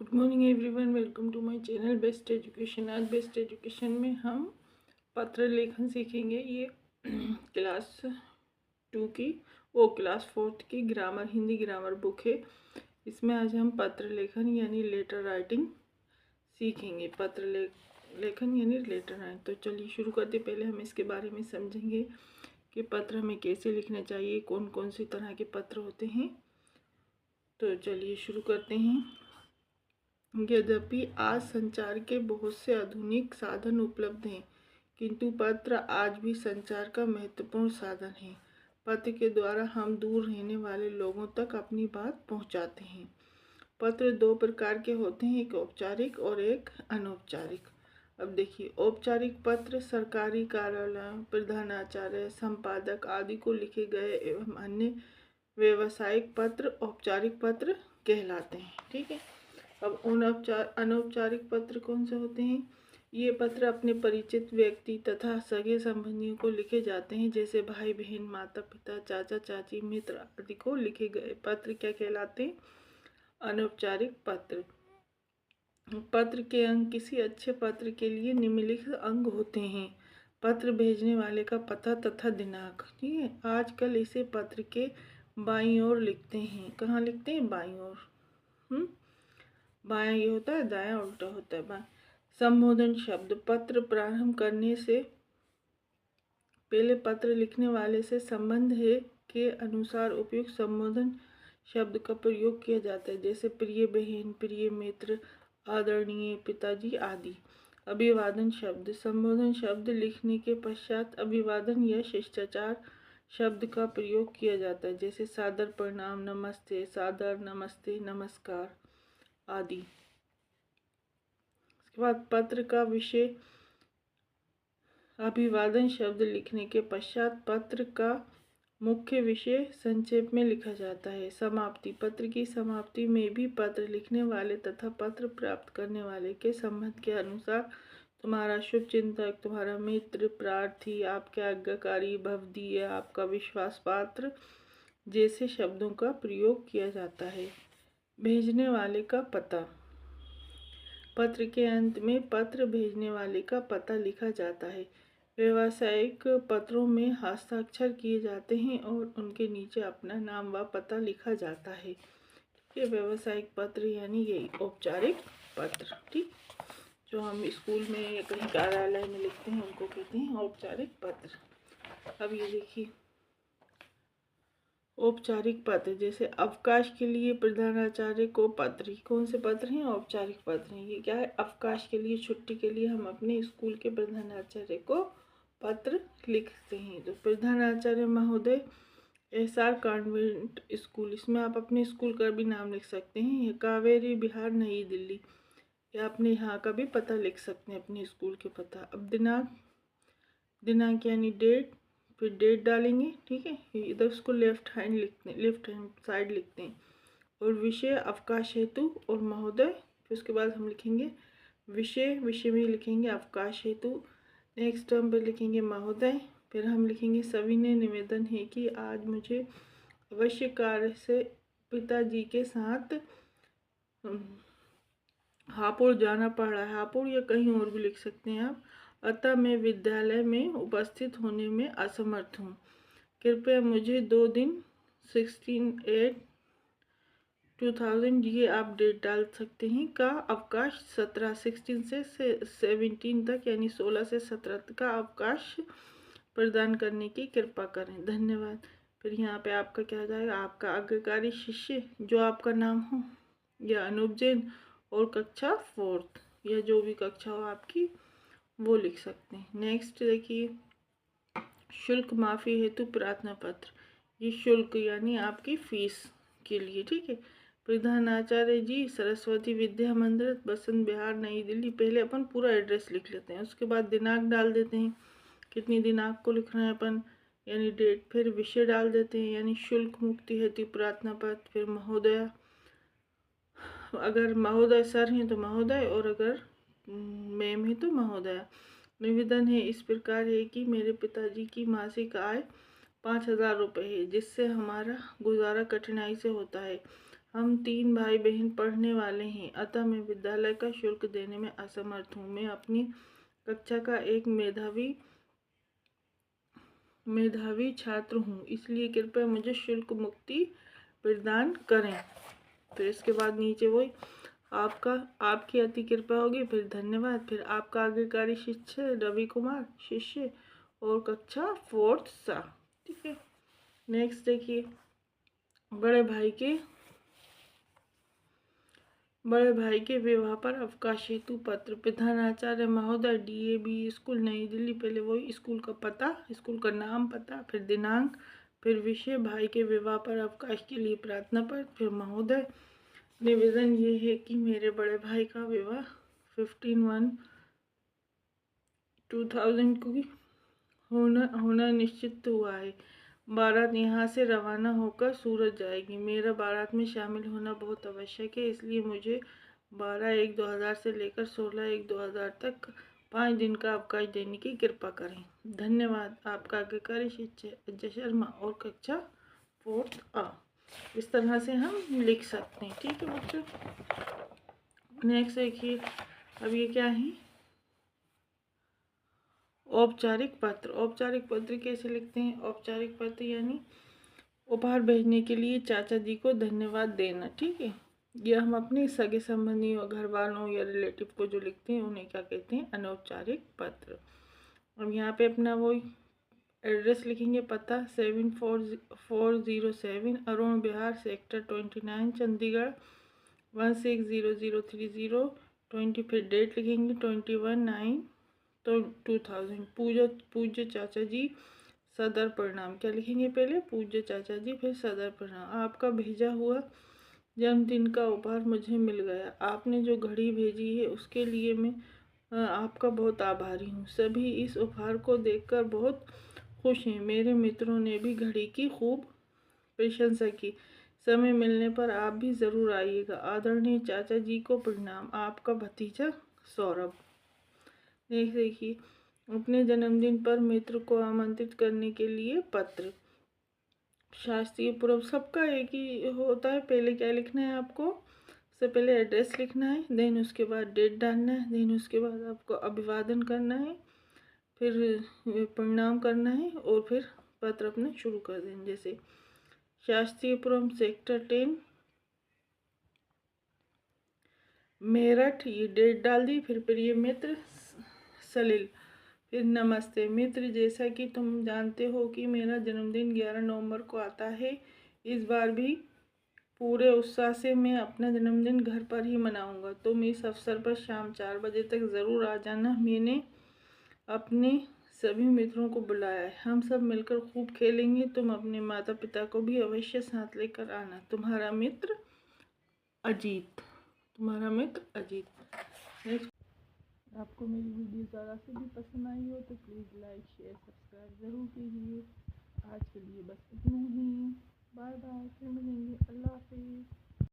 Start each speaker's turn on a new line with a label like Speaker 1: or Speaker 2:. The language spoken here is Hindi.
Speaker 1: Good morning everyone, welcome to my channel best education. आज बेस्ट एजुकेशन में हम पत्र लेखन सीखेंगे। ये क्लास 2 की क्लास 4 की ग्रामर हिंदी ग्रामर बुक है। इसमें आज हम पत्र लेखन यानी लेटर राइटिंग सीखेंगे। पत्र लेखन यानी लेटर राइटिंग। तो चलिए शुरू करते। पहले हम इसके बारे में समझेंगे कि पत्र हमें कैसे लिखना चाहिए, कौन कौन सी तरह के पत्र होते हैं। तो चलिए शुरू करते हैं। यद्यपि आज संचार के बहुत से आधुनिक साधन उपलब्ध हैं, किंतु पत्र आज भी संचार का महत्वपूर्ण साधन है। पत्र के द्वारा हम दूर रहने वाले लोगों तक अपनी बात पहुंचाते हैं। पत्र दो प्रकार के होते हैं, एक औपचारिक और एक अनौपचारिक। अब देखिए, औपचारिक पत्र सरकारी कार्यालय, प्रधानाचार्य, संपादक आदि को लिखे गए एवं अन्य व्यावसायिक पत्र औपचारिक पत्र कहलाते हैं। ठीक है। अब अनौपचारिक पत्र कौन से होते हैं? ये पत्र अपने परिचित व्यक्ति तथा सगे संबंधियों को लिखे जाते हैं, जैसे भाई बहन, माता पिता, चाचा चाची, मित्र आदि को लिखे गए पत्र क्या कहलाते हैं? अनौपचारिक पत्र। पत्र के अंग किसी अच्छे पत्र के लिए निम्नलिखित अंग होते हैं। पत्र भेजने वाले का पता तथा दिनांक। ठीक है। आजकल इसे पत्र के बाईं ओर लिखते हैं। कहाँ लिखते हैं? बाईं ओर। बायां ये होता है, दायां उल्टा होता है। बायां। संबोधन शब्द। पत्र प्रारंभ करने से पहले पत्र लिखने वाले से संबंध है के अनुसार उपयुक्त संबोधन शब्द का प्रयोग किया जाता है, जैसे प्रिय बहन, प्रिय मित्र, आदरणीय पिताजी आदि। अभिवादन शब्द। संबोधन शब्द लिखने के पश्चात अभिवादन या शिष्टाचार शब्द का प्रयोग किया जाता है, जैसे सादर प्रणाम, नमस्ते, सादर नमस्ते, नमस्कार आदि। इसके बाद पत्र का विषय। अभिवादन शब्द लिखने के पश्चात पत्र का मुख्य विषय संक्षेप में लिखा जाता है। समाप्ति। पत्र की समाप्ति में भी पत्र लिखने वाले तथा पत्र प्राप्त करने वाले के संबंध के अनुसार तुम्हारा शुभ चिंतक, तुम्हारा मित्र, प्रार्थी, आपके आज्ञाकारी, भवदीय, आपका विश्वास पात्र जैसे शब्दों का प्रयोग किया जाता है। भेजने वाले का पता। पत्र के अंत में पत्र भेजने वाले का पता लिखा जाता है। व्यावसायिक पत्रों में हस्ताक्षर किए जाते हैं और उनके नीचे अपना नाम व पता लिखा जाता है। ये व्यावसायिक पत्र यानी यही औपचारिक पत्र। ठीक, जो हम स्कूल में या कहीं कार्यालय में लिखते हैं उनको कहते हैं औपचारिक पत्र। अब ये देखिए, औपचारिक पत्र जैसे अवकाश के लिए प्रधानाचार्य को पत्र। कौन से पत्र हैं? औपचारिक पत्र हैं। ये क्या है? अवकाश के लिए, छुट्टी के लिए हम अपने स्कूल के प्रधानाचार्य को पत्र लिखते हैं। तो प्रधानाचार्य महोदय, एसआर कॉन्वेंट स्कूल, इसमें आप अपने स्कूल का भी नाम लिख सकते हैं। ये कावेरी विहार, नई दिल्ली, या अपने यहाँ का भी पता लिख सकते हैं, अपने स्कूल के पता। अब दिनांक। दिनांक यानी डेट, फिर डेट डालेंगे। ठीक है। इधर उसको लेफ्ट हैंड साइड लिखते हैं। और विषय अवकाश हेतु और महोदय। फिर उसके बाद हम लिखेंगे विषय, विषय में लिखेंगे अवकाश हेतु। नेक्स्ट टर्म पर लिखेंगे महोदय। फिर हम लिखेंगे सविनय निवेदन है कि आज मुझे अवश्य कार्य से पिताजी के साथ हापुड़ जाना पड़ रहा है। हापुड़ या कहीं और भी लिख सकते हैं आप। अतः मैं विद्यालय में उपस्थित होने में असमर्थ हूँ। कृपया मुझे 2 दिन 16/8/2000, ये आप डेट डाल सकते हैं, का अवकाश 16 से 17 तक यानी 16 से 17 तक का अवकाश प्रदान करने की कृपा करें। धन्यवाद। फिर यहाँ पे आपका क्या आ जाएगा? आपका आज्ञाकारी शिष्य, जो आपका नाम हो, या अनूप जैन, और कक्षा 4th या जो भी कक्षा हो आपकी, वो लिख सकते हैं। नेक्स्ट देखिए, शुल्क माफ़ी हेतु प्रार्थना पत्र। ये शुल्क यानी आपकी फीस के लिए। ठीक है। प्रधानाचार्य जी, सरस्वती विद्या मंदिर, बसंत विहार, नई दिल्ली। पहले अपन पूरा एड्रेस लिख लेते हैं, उसके बाद दिनांक डाल देते हैं, कितनी दिनांक को लिखना है अपन, यानी डेट। फिर विषय डाल देते हैं, यानी शुल्क मुक्ति हेतु प्रार्थना पत्र। फिर महोदय, अगर महोदय सर हैं तो महोदय, और अगर मैम है तो महोदया। निवेदन है इस प्रकार है कि मेरे पिताजी की मासिक आय 5000 रुपये है, जिससे हमारा गुजारा कठिनाई से होता है। हम 3 भाई बहन पढ़ने वाले हैं, अतः मैं विद्यालय का शुल्क देने में असमर्थ हूँ। मैं अपनी कक्षा का एक मेधावी छात्र हूँ, इसलिए कृपया मुझे शुल्क मुक्ति प्रदान करें। फिर इसके बाद नीचे वही आपकी अति कृपया होगी, फिर धन्यवाद, फिर आपका आज्ञाकारी शिष्य रवि कुमार, शिष्य और कक्षा 4th सा। ठीक है, नेक्स्ट देखिए, बड़े भाई के विवाह पर अवकाश हेतु पत्र। प्रधानाचार्य महोदय, DAV स्कूल नई दिल्ली। पहले वही स्कूल का पता, स्कूल का नाम, पता, फिर दिनांक, फिर विषय, भाई के विवाह पर अवकाश के लिए प्रार्थना पत्र। फिर महोदय, निवेदन ये है कि मेरे बड़े भाई का विवाह 15/1/2000 को होना निश्चित हुआ है। बारात यहाँ से रवाना होकर सूरत जाएगी। मेरा बारात में शामिल होना बहुत आवश्यक है, इसलिए मुझे 12/1/2000 से लेकर 16/1/2000 तक 5 दिन का अवकाश देने की कृपा करें। धन्यवाद, आपका आज्ञाकारी शिष्य अजय शर्मा और कक्षा 4th A। इस तरह से हम लिख सकते हैं। ठीक है बच्चों, नेक्स्ट देखिए, अब ये क्या है, औपचारिक पत्र। औपचारिक पत्र कैसे लिखते हैं? औपचारिक पत्र यानी उपहार भेजने के लिए चाचा जी को धन्यवाद देना। ठीक है, ये हम अपने सगे संबंधियों, घर वालों या रिलेटिव को जो लिखते हैं उन्हें क्या कहते हैं? अनौपचारिक पत्र। अब यहाँ पे अपना वही एड्रेस लिखेंगे, पता 74407 अरुण विहार, सेक्टर 29, चंडीगढ़ 160030। फिर डेट लिखेंगे 21/9/2000। पूज्य चाचा जी, सदर प्रणाम। क्या लिखेंगे? पहले पूज्य चाचा जी, फिर सदर प्रणाम। आपका भेजा हुआ जन्मदिन का उपहार मुझे मिल गया। आपने जो घड़ी भेजी है उसके लिए मैं आपका बहुत आभारी हूँ। सभी इस उपहार को देखकर बहुत खुश हैं। मेरे मित्रों ने भी घड़ी की खूब प्रशंसा की। समय मिलने पर आप भी ज़रूर आइएगा। आदरणीय चाचा जी को प्रणाम, आपका भतीजा सौरभ। देखिए, अपने जन्मदिन पर मित्र को आमंत्रित करने के लिए पत्र। शास्त्रीय पूर्व, सबका एक ही होता है। पहले क्या लिखना है आपको? सबसे पहले एड्रेस लिखना है, देन उसके बाद डेट डालना है, देन उसके बाद आपको अभिवादन करना है, फिर प्रणाम करना है और फिर पत्र अपना शुरू कर देना। जैसे शास्त्रीयपुरम, सेक्टर 10, मेरठ, ये डेट डाल दी। फिर प्रिय मित्र सलील, फिर नमस्ते मित्र, जैसा कि तुम जानते हो कि मेरा जन्मदिन 11 नवंबर को आता है। इस बार भी पूरे उत्साह से मैं अपना जन्मदिन घर पर ही मनाऊंगा। तुम इस अवसर पर शाम 4 बजे तक ज़रूर आ जाना। मैंने अपने सभी मित्रों को बुलाया है, हम सब मिलकर खूब खेलेंगे। तुम अपने माता पिता को भी अवश्य साथ लेकर आना। तुम्हारा मित्र अजीत। नेक्स्ट, आपको मेरी वीडियो ज़्यादा से भी पसंद आई हो तो प्लीज़ लाइक, शेयर, सब्सक्राइब ज़रूर कीजिए। आज के लिए बस इतना ही। बाय बाय, फिर मिलेंगे। अल्लाह हाफिज़।